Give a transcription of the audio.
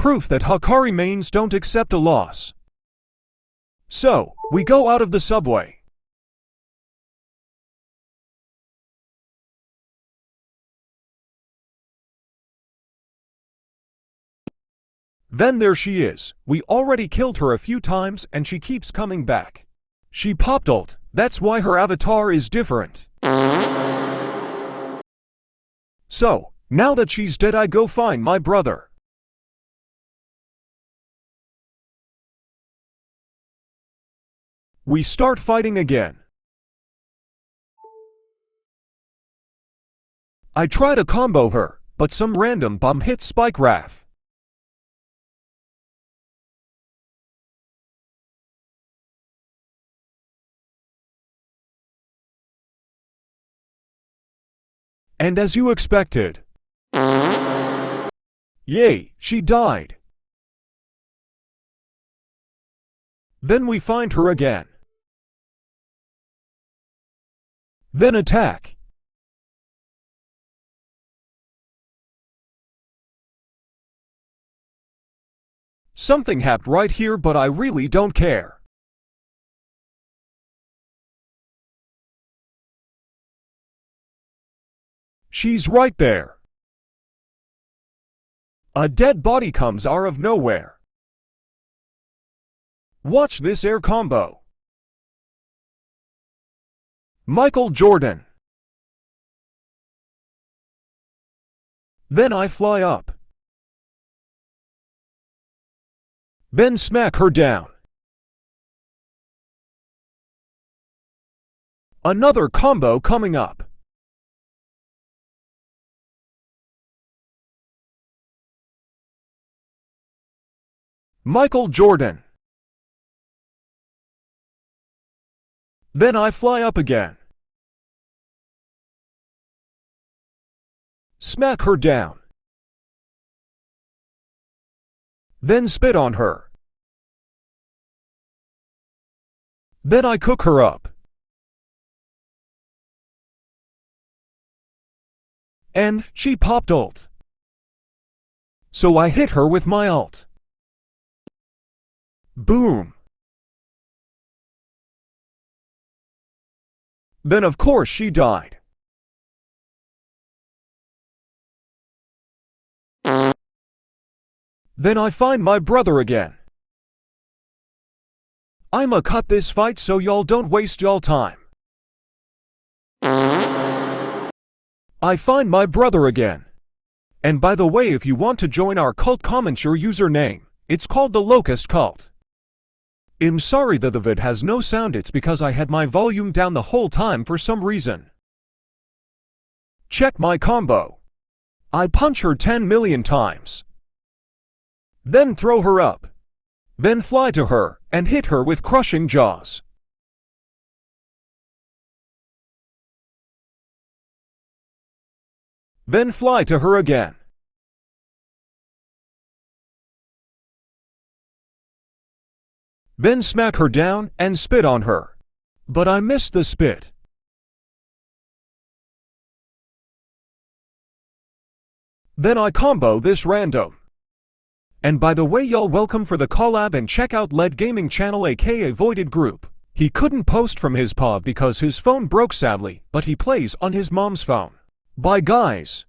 proof that Hikari mains don't accept a loss. So, we go out of the subway. Then there she is. We already killed her a few times and she keeps coming back. She popped ult, that's why her avatar is different. So, now that she's dead I go find my brother. We start fighting again. I try to combo her, but some random bomb hits Spike Wrath. And as you expected. Yay, she died. Then we find her again. Then attack. Something happened right here, but I really don't care. She's right there. A dead body comes out of nowhere. Watch this air combo. Michael Jordan. Then I fly up. Then smack her down. Another combo coming up. Michael Jordan. Then I fly up again. Smack her down. Then spit on her. Then I cook her up. And she popped ult. So I hit her with my ult. Boom. Then of course she died. Then I find my brother again. I'ma cut this fight so y'all don't waste y'all time. I find my brother again. And by the way, if you want to join our cult, comment your username. It's called the Locust Cult. I'm sorry that the vid has no sound, it's because I had my volume down the whole time for some reason. Check my combo. I punch her 10 million times. Then throw her up. Then fly to her and hit her with crushing jaws. Then fly to her again. Then smack her down and spit on her. But I missed the spit. Then I combo this random. And by the way, y'all, welcome for the collab and check out LED Gaming channel aka Voided Group. He couldn't post from his POV because his phone broke sadly, but he plays on his mom's phone. Bye guys.